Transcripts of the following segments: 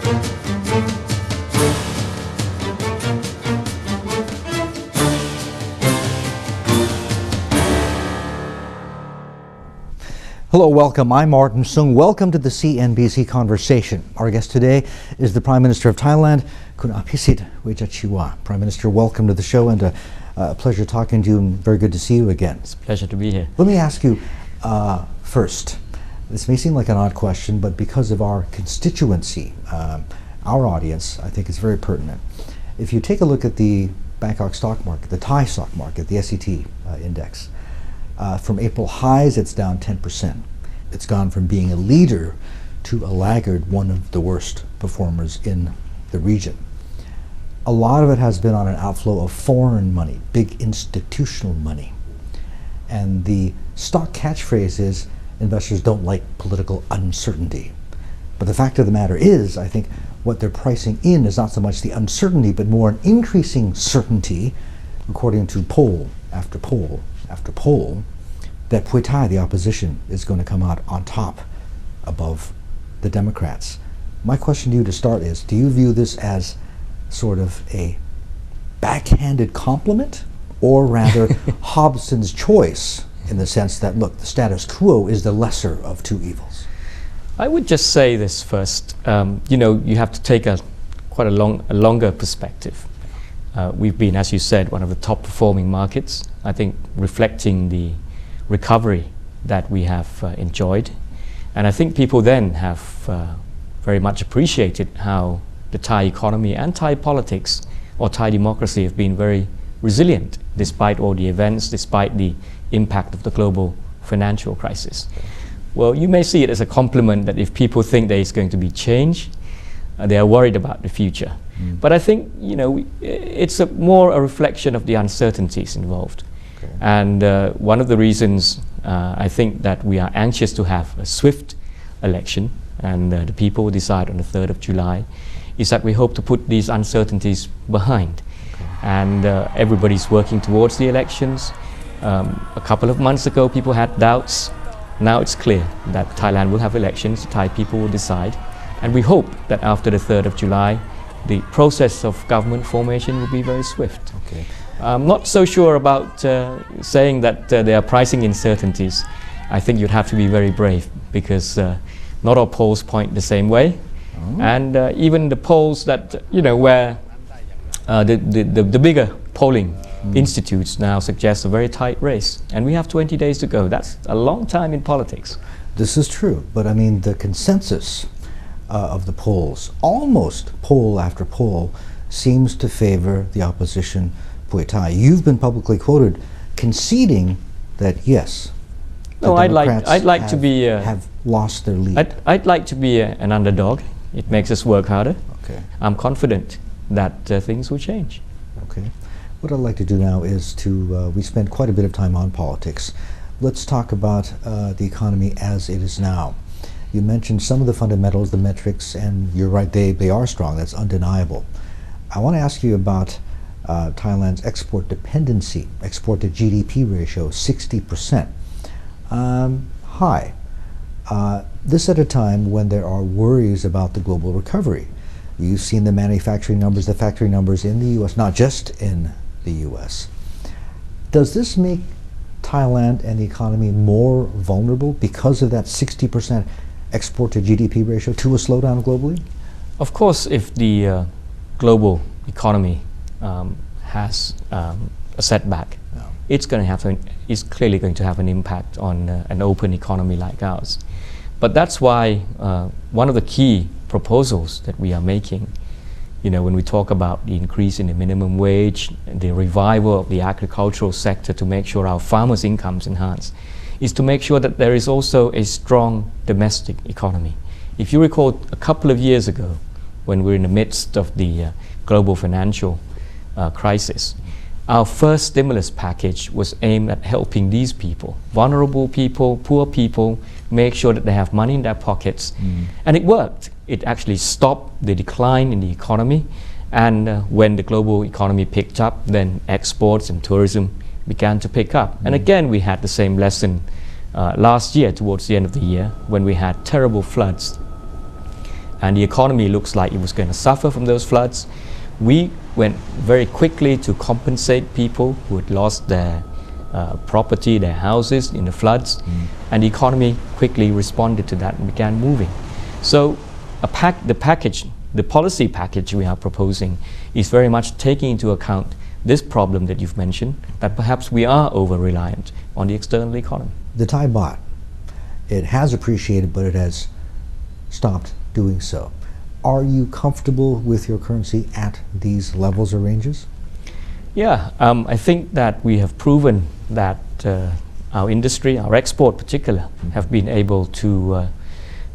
Hello, welcome. I'm Martin Soong. Welcome to the CNBC Conversation. Our guest today is the Prime Minister of Thailand, Kun Abhisit Vejjajiva. Prime Minister, welcome to the show and a pleasure talking to you and very good to see you again. It's a pleasure to be here. Let me ask you first, this may seem like an odd question, but because of our constituency, our audience, I think it's very pertinent. If you take a look at the Bangkok stock market, the Thai stock market, the SET index, from April highs, it's down 10%. It's gone from being a leader to a laggard, one of the worst performers in the region. A lot of it has been on an outflow of foreign money, big institutional money. And the stock catchphrase is, investors don't like political uncertainty. But the fact of the matter is, I think what they're pricing in is not so much the uncertainty, but more an increasing certainty, according to poll after poll after poll, that Pheu Thai, the opposition, is going to come out on top above the Democrats. My question to you to start is, do you view this as sort of a backhanded compliment, or rather Hobson's choice, in the sense that, look, the status quo is the lesser of two evils? I would just say this first. You have to take quite a longer perspective. We've been, as you said, one of the top performing markets, I think reflecting the recovery that we have enjoyed. And I think people then have very much appreciated how the Thai economy and Thai politics or Thai democracy have been very resilient despite all the events, despite the impact of the global financial crisis. Well, you may see it as a compliment that if people think there is going to be change, they are worried about the future. But I think, it's more a reflection of the uncertainties involved. Okay. And one of the reasons I think that we are anxious to have a swift election, and the people will decide on the 3rd of July, is that we hope to put these uncertainties behind. Okay. And everybody's working towards the elections. A couple of months ago, people had doubts. Now it's clear that Thailand will have elections, Thai people will decide. And we hope that after the 3rd of July, the process of government formation will be very swift. Okay. I'm not so sure about saying that there are pricing uncertainties. I think you'd have to be very brave, because not all polls point the same way. Oh. And even the polls that, where the bigger polling institutes now suggest a very tight race. And we have 20 days to go. That's a long time in politics. This is true, but I mean the consensus of the polls, almost poll after poll, seems to favor the opposition, Pheu Thai. You've been publicly quoted conceding that yes, the Democrats have lost their lead. I'd like to be an underdog. It makes us work harder. Okay. I'm confident that things will change. Okay. What I'd like to do now is we spend quite a bit of time on politics. Let's talk about the economy as it is now. You mentioned some of the fundamentals, the metrics, and you're right, they are strong. That's undeniable. I want to ask you about Thailand's export dependency, export to GDP ratio, 60%. High. This at a time when there are worries about the global recovery. You've seen the manufacturing numbers, the factory numbers in the U.S., not just in the U.S. Does this make Thailand and the economy more vulnerable because of that 60% export to GDP ratio to a slowdown globally? Of course, if the global economy has a setback, it's clearly going to have an impact on an open economy like ours. But that's why one of the key proposals that we are making, when we talk about the increase in the minimum wage, the revival of the agricultural sector to make sure our farmers' incomes enhanced, is to make sure that there is also a strong domestic economy. If you recall, a couple of years ago, when we were in the midst of the global financial crisis, our first stimulus package was aimed at helping these people, vulnerable people, poor people, make sure that they have money in their pockets. And it worked. It actually stopped the decline in the economy. And when the global economy picked up, then exports and tourism began to pick up. And again, we had the same lesson last year, towards the end of the year, when we had terrible floods and the economy looks like it was going to suffer from those floods, we went very quickly to compensate people who had lost their property, their houses in the floods, and the economy quickly responded to that and began moving. So the policy package we are proposing is very much taking into account this problem that you've mentioned, that perhaps we are over-reliant on the external economy. The Thai baht, it has appreciated, but it has stopped doing so. Are you comfortable with your currency at these levels or ranges? Yeah, I think that we have proven that our industry, our export particular, have been able to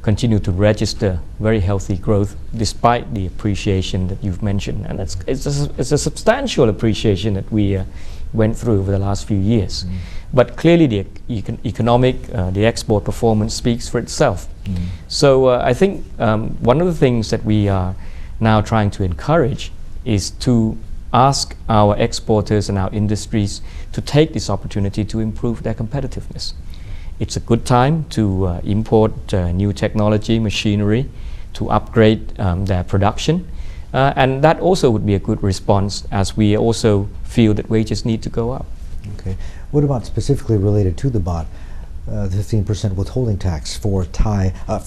continue to register very healthy growth despite the appreciation that you've mentioned. And it's a substantial appreciation that we went through over the last few years. But clearly the the export performance speaks for itself. So I think one of the things that we are now trying to encourage is to ask our exporters and our industries to take this opportunity to improve their competitiveness. It's a good time to import new technology, machinery, to upgrade their production. And that also would be a good response as we also feel that wages need to go up. Okay. What about specifically related to the baht, the 15% withholding tax for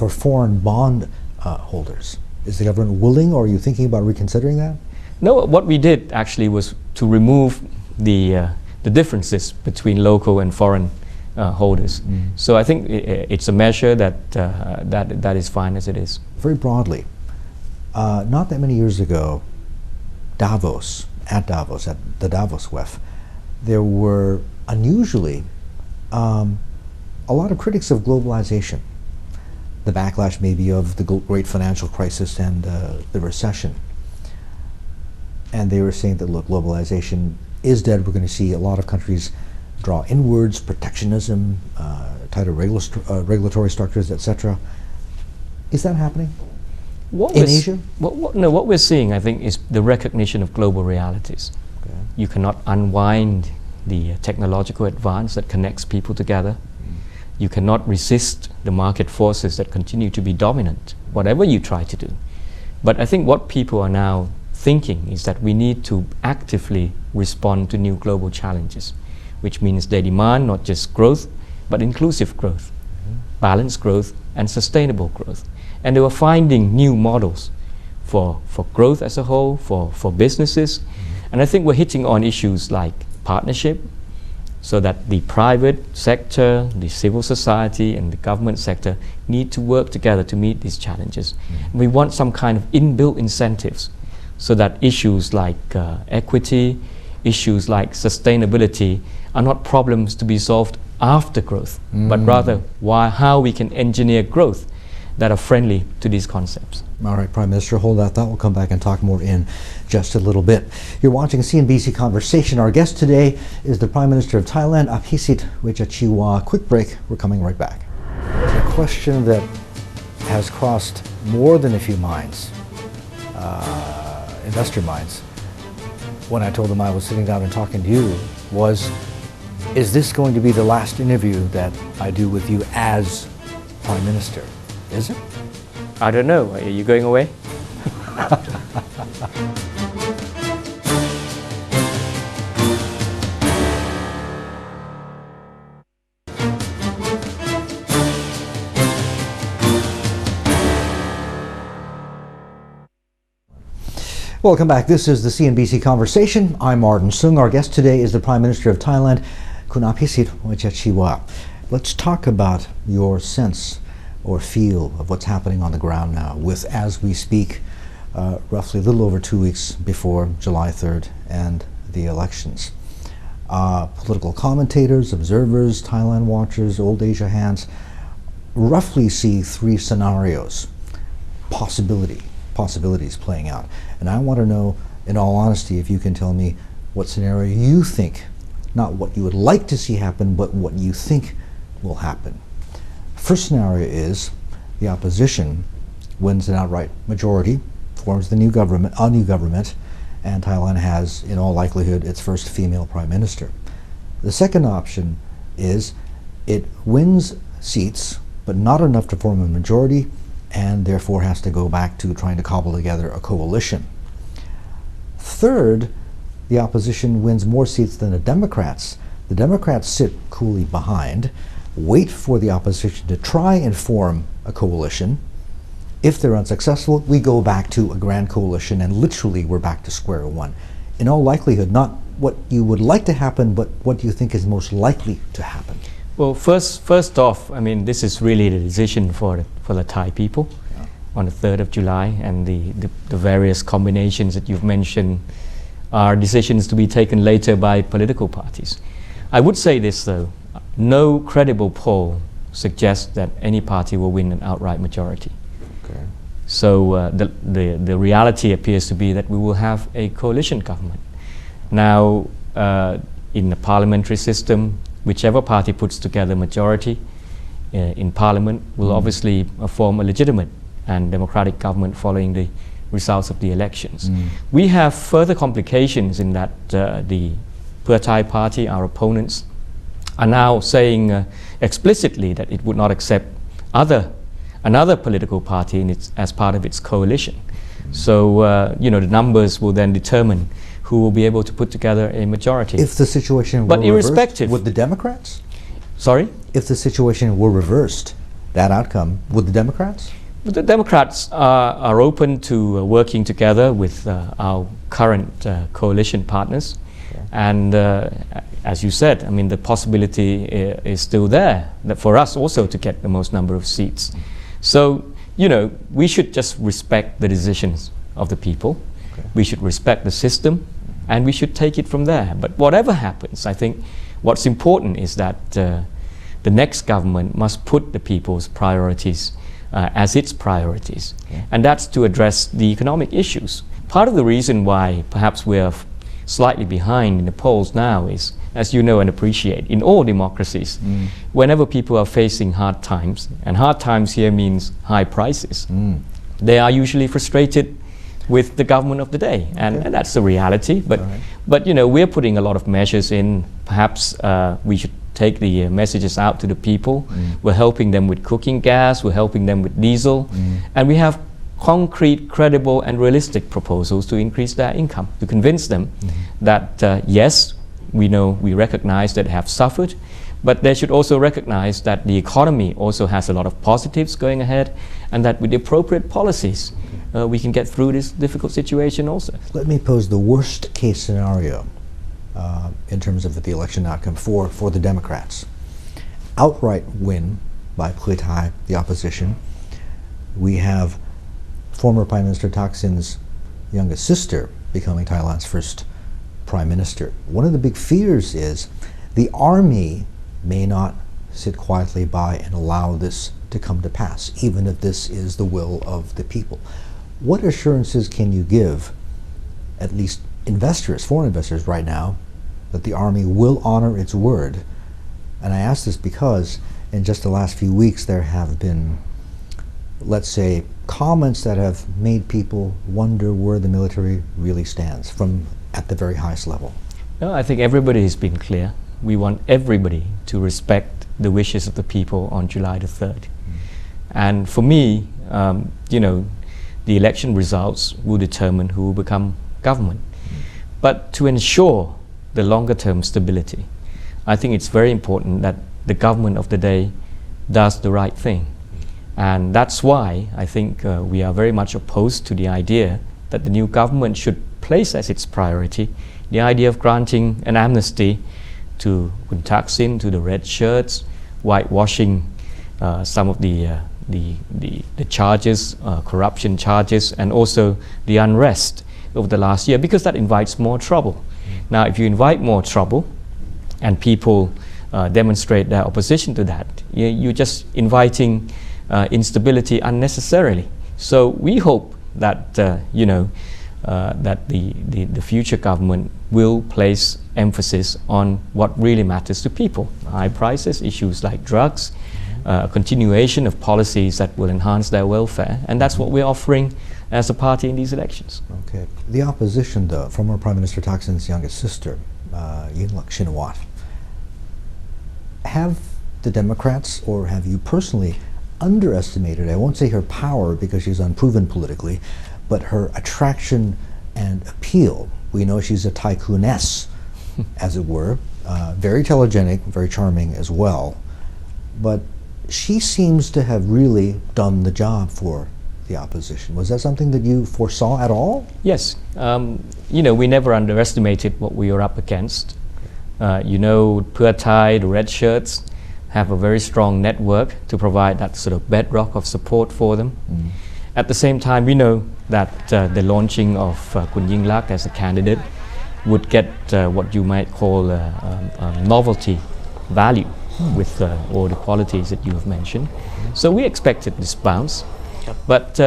foreign bond holders? Is the government willing, or are you thinking about reconsidering that? No, what we did actually was to remove the differences between local and foreign holders. So I think it's a measure that is fine as it is. Very broadly, not that many years ago, at the Davos WEF, there were unusually a lot of critics of globalization. The backlash maybe of the great financial crisis and the recession. And they were saying that, look, globalization is dead. We're going to see a lot of countries draw inwards, protectionism, tighter regulatory structures, etc. Is that happening in Asia? What we're seeing, I think, is the recognition of global realities. Okay. You cannot unwind the technological advance that connects people together. You cannot resist the market forces that continue to be dominant, whatever you try to do. But I think what people are now thinking is that we need to actively respond to new global challenges, which means they demand not just growth, but inclusive growth, balanced growth, and sustainable growth. And they were finding new models for growth as a whole, for businesses. And I think we're hitting on issues like partnership, so that the private sector, the civil society, and the government sector need to work together to meet these challenges. We want some kind of inbuilt incentives so that issues like equity, issues like sustainability are not problems to be solved after growth, but rather how we can engineer growth that are friendly to these concepts. All right, Prime Minister, hold that thought. We'll come back and talk more in just a little bit. You're watching CNBC Conversation. Our guest today is the Prime Minister of Thailand, Abhisit Vejjajiva. Quick break. We're coming right back. A question that has crossed more than a few minds, investor minds, when I told them I was sitting down and talking to you, was, is this going to be the last interview that I do with you as Prime Minister? Is it? I don't know. Are you going away? Welcome back. This is the CNBC Conversation. I'm Martin Soong. Our guest today is the Prime Minister of Thailand, Kun Abhisit Vejjajiva. Let's talk about your sense or feel of what's happening on the ground now with, as we speak, roughly a little over 2 weeks before July 3rd and the elections. Political commentators, observers, Thailand watchers, old Asia hands roughly see three scenarios, possibilities playing out. And I want to know, in all honesty, if you can tell me what scenario you think, not what you would like to see happen, but what you think will happen. First scenario is the opposition wins an outright majority, forms the new government, a new government, and Thailand has, in all likelihood, its first female prime minister. The second option is it wins seats, but not enough to form a majority, and therefore has to go back to trying to cobble together a coalition. Third, the opposition wins more seats than the Democrats. The Democrats sit coolly behind, wait for the opposition to try and form a coalition. If they're unsuccessful, we go back to a grand coalition, and literally we're back to square one. In all likelihood, not what you would like to happen, but what you think is most likely to happen. Well, first off, I mean, this is really the decision for the Thai people on the 3rd of July, and the various combinations that you've mentioned are decisions to be taken later by political parties. I would say this though, no credible poll suggests that any party will win an outright majority. Okay. So the reality appears to be that we will have a coalition government. Now, in the parliamentary system, whichever party puts together majority in parliament will obviously form a legitimate and democratic government following the results of the elections. We have further complications in that the Pheu Thai party, our opponents, are now saying explicitly that it would not accept another political party as part of its coalition. So the numbers will then determine who will be able to put together a majority. If the situation were reversed, would the Democrats? Sorry? If the situation were reversed, that outcome, would the Democrats? The Democrats are open to working together with our current coalition partners. Okay. And as you said, I mean, the possibility is still there that for us also to get the most number of seats. So, we should just respect the decisions of the people. Okay. We should respect the system, and we should take it from there. But whatever happens, I think what's important is that the next government must put the people's priorities as its priorities. Okay. And that's to address the economic issues. Part of the reason why perhaps we're slightly behind in the polls now is, as you know and appreciate, in all democracies, whenever people are facing hard times, and hard times here means high prices, they are usually frustrated with the government of the day, and that's the reality. But we're putting a lot of measures in. Perhaps we should take the messages out to the people. We're helping them with cooking gas, we're helping them with diesel, and we have concrete, credible and realistic proposals to increase their income, to convince them that yes, we recognize that they have suffered, but they should also recognize that the economy also has a lot of positives going ahead, and that with the appropriate policies we can get through this difficult situation also. Let me pose the worst case scenario in terms of the election outcome for the Democrats. Outright win by Pheu Thai, the opposition. We have former Prime Minister Thaksin's youngest sister becoming Thailand's first Prime Minister. One of the big fears is the army may not sit quietly by and allow this to come to pass, even if this is the will of the people. What assurances can you give, at least investors, foreign investors right now, that the army will honor its word? And I ask this because in just the last few weeks there have been, let's say, comments that have made people wonder where the military really stands from at the very highest level. No, I think everybody has been clear. We want everybody to respect the wishes of the people on July the 3rd. And for me, the election results will determine who will become government. But to ensure the longer term stability, I think it's very important that the government of the day does the right thing. And that's why I think we are very much opposed to the idea that the new government should place as its priority the idea of granting an amnesty to Kun Thaksin, to the red shirts, whitewashing some of the charges, corruption charges, and also the unrest over the last year, because that invites more trouble. Now, if you invite more trouble and people demonstrate their opposition to that, you're just inviting instability unnecessarily. So we hope that that the future government will place emphasis on what really matters to people: high prices, issues like drugs, continuation of policies that will enhance their welfare, and that's what we're offering as a party in these elections. Okay. The opposition, the former Prime Minister Thaksin's youngest sister, Yingluck Shinawatra, have the Democrats or have you personally underestimated, I won't say her power because she's unproven politically, but her attraction and appeal. We know she's a tycooness, as it were, very telegenic, very charming as well. But she seems to have really done the job for the opposition. Was that something that you foresaw at all? Yes. We never underestimated what we were up against. Pheu Thai, the red shirts, have a very strong network to provide that sort of bedrock of support for them. At the same time, we know that the launching of Kun Yingluck as a candidate would get what you might call a novelty value with all the qualities that you have mentioned. So we expected this bounce. But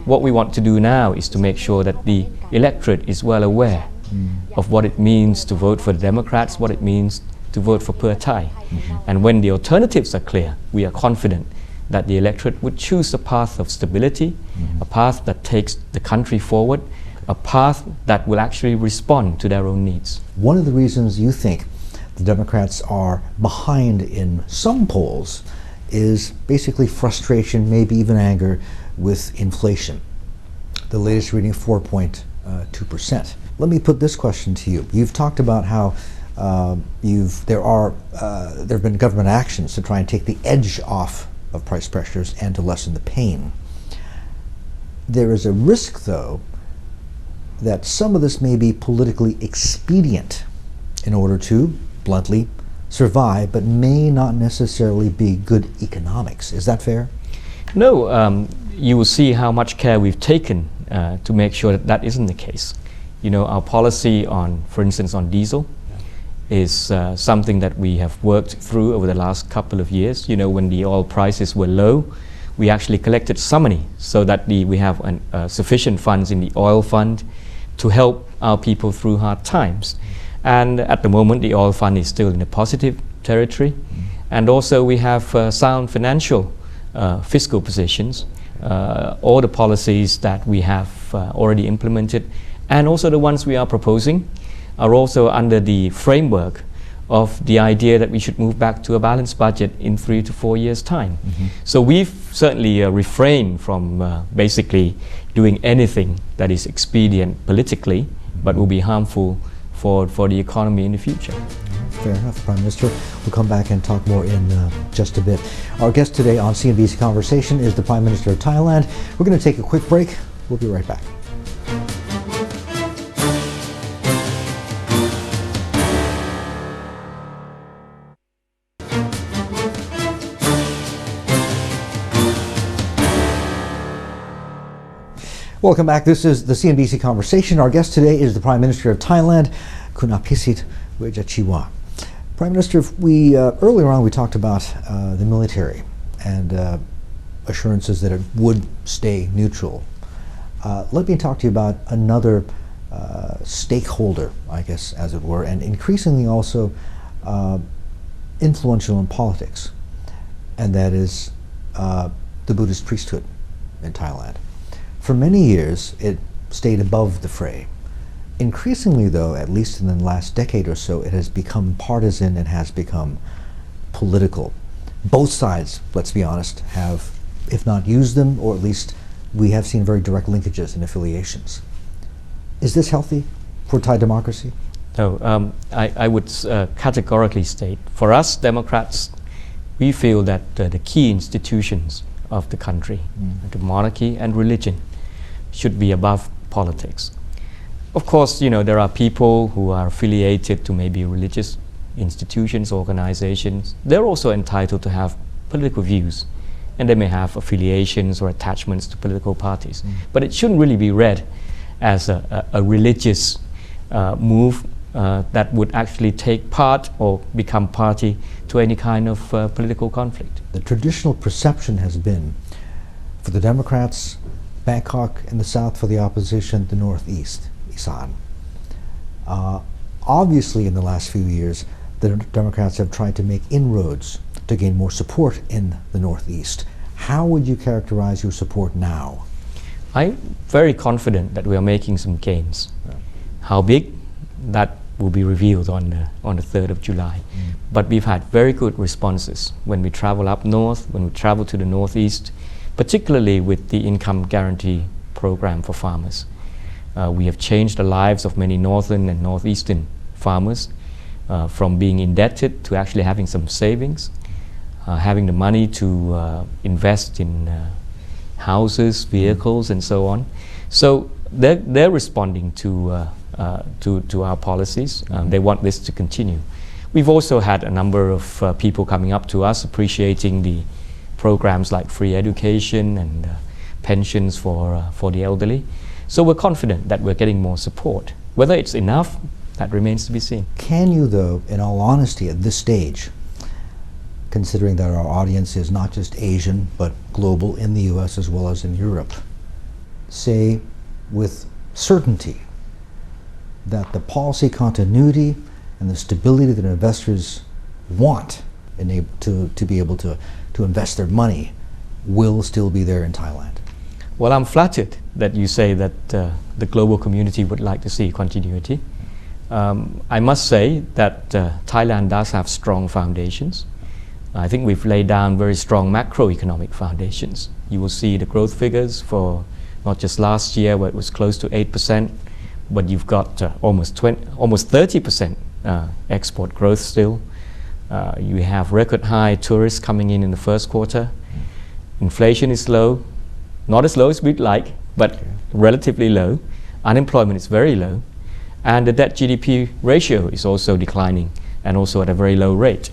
what we want to do now is to make sure that the electorate is well aware of what it means to vote for the Democrats, what it means to vote for Pheu Thai. And when the alternatives are clear, we are confident that the electorate would choose a path of stability, a path that takes the country forward, a path that will actually respond to their own needs. One of the reasons you think the Democrats are behind in some polls is basically frustration, maybe even anger with inflation. The latest reading 4.2%. Let me put this question to you. You've talked about how there have been government actions to try and take the edge off of price pressures and to lessen the pain. There is a risk, though, that some of this may be politically expedient in order to, bluntly, survive, but may not necessarily be good economics. Is that fair? No, you will see how much care we've taken to make sure that that isn't the case. Our policy on, for instance, on diesel is something that we have worked through over the last couple of years. When the oil prices were low, we actually collected some money so that we have sufficient funds in the oil fund to help our people through hard times. And at the moment, the oil fund is still in a positive territory. And also we have sound financial fiscal positions. All the policies that we have already implemented and also the ones we are proposing are also under the framework of the idea that we should move back to a balanced budget in 3 to 4 years' time. So we've certainly refrained from basically doing anything that is expedient politically, but will be harmful for the economy in the future. Fair enough, Prime Minister. We'll come back and talk more in just a bit. Our guest today on CNBC Conversation is the Prime Minister of Thailand. We're going to take a quick break. We'll be right back. Welcome back. This is the CNBC Conversation. Our guest today is the Prime Minister of Thailand, Kun Abhisit Vejjajiva. Prime Minister, earlier on we talked about the military and assurances that it would stay neutral. Let me talk to you about another stakeholder, I guess, as it were, and increasingly also influential in politics, and that is the Buddhist priesthood in Thailand. For many years, it stayed above the fray. Increasingly, though, at least in the last decade or so, it has become partisan and has become political. Both sides, let's be honest, have, if not used them, or at least we have seen very direct linkages and affiliations. Is this healthy for Thai democracy? No, I would categorically state, for us Democrats, we feel that the key institutions of the country, the monarchy and religion, should be above politics. Of course, there are people who are affiliated to maybe religious institutions, organizations. They're also entitled to have political views, and they may have affiliations or attachments to political parties. But it shouldn't really be read as a religious move that would actually take part or become party to any kind of political conflict. The traditional perception has been, for the Democrats, Bangkok in the south, for the opposition, the northeast, Isan. Obviously, in the last few years, the Democrats have tried to make inroads to gain more support in the northeast. How would you characterize your support now? I'm very confident that we are making some gains. How big? That will be revealed on the 3rd of July. But we've had very good responses when we travel up north, when we travel to the northeast, particularly with the income guarantee program for farmers. We have changed the lives of many northern and northeastern farmers from being indebted to actually having some savings, having the money to invest in houses, vehicles, and so on. So they're responding to our policies. They want this to continue. We've also had a number of people coming up to us appreciating the programs like free education and pensions for the elderly. So we're confident that we're getting more support. Whether it's enough, that remains to be seen. Can you, though, in all honesty, at this stage, considering that our audience is not just Asian but global in the US as well as in Europe, say with certainty that the policy continuity and the stability that investors want to be able to invest their money will still be there in Thailand? Well, I'm flattered that you say that the global community would like to see continuity. I must say that Thailand does have strong foundations. I think we've laid down very strong macroeconomic foundations. You will see the growth figures for not just last year where it was close to 8%, but you've got almost 30% export growth still. You have record high tourists coming in the first quarter. Inflation is low, not as low as we'd like, but relatively low. Unemployment is very low. And the debt GDP ratio is also declining and also at a very low rate.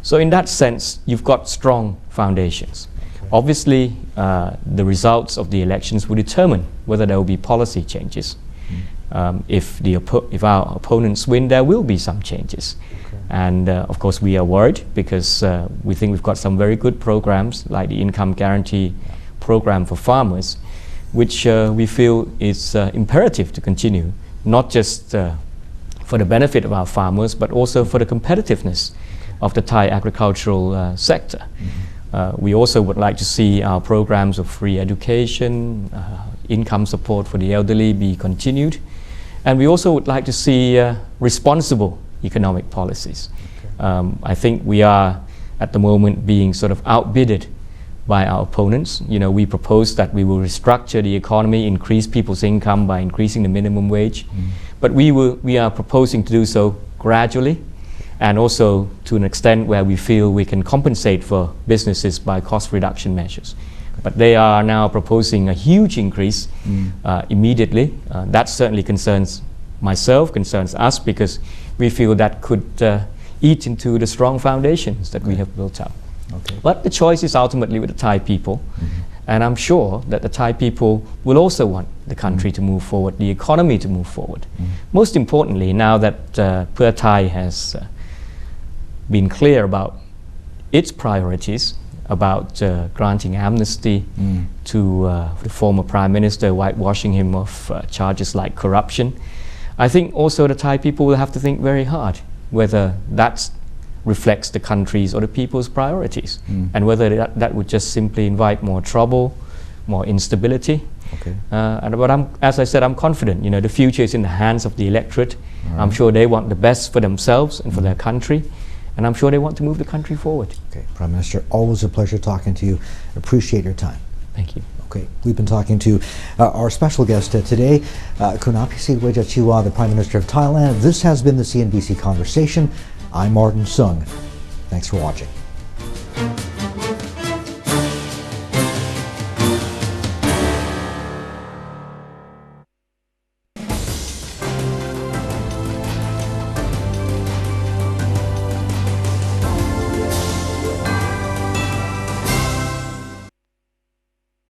So in that sense, you've got strong foundations. Obviously, the results of the elections will determine whether there will be policy changes. If our opponents win, there will be some changes. And of course, we are worried because we think we've got some very good programs like the income guarantee program for farmers, which we feel is imperative to continue, not just for the benefit of our farmers, but also for the competitiveness of the Thai agricultural sector. We also would like to see our programs of free education, income support for the elderly be continued. And we also would like to see responsible economic policies. I think we are at the moment being sort of outbidded by our opponents. You know, we propose that we will restructure the economy, increase people's income by increasing the minimum wage. But we are proposing to do so gradually and also to an extent where we feel we can compensate for businesses by cost reduction measures. But they are now proposing a huge increase immediately. That certainly concerns myself, concerns us, because we feel that could eat into the strong foundations that we have built up. But the choice is ultimately with the Thai people. And I'm sure that the Thai people will also want the country to move forward, the economy to move forward. Most importantly, now that Pheu Thai has been clear about its priorities, about granting amnesty to the former Prime Minister, whitewashing him of charges like corruption, I think also the Thai people will have to think very hard whether that reflects the country's or the people's priorities, and whether that would just simply invite more trouble, more instability. But as I said, I'm confident. You know, the future is in the hands of the electorate. I'm sure they want the best for themselves and for their country. And I'm sure they want to move the country forward. Okay, Prime Minister, always a pleasure talking to you. Appreciate your time. Thank you. Okay, we've been talking to our special guest today, Abhisit Vejjajiva, the Prime Minister of Thailand. This has been the CNBC Conversation. I'm Martin Soong. Thanks for watching.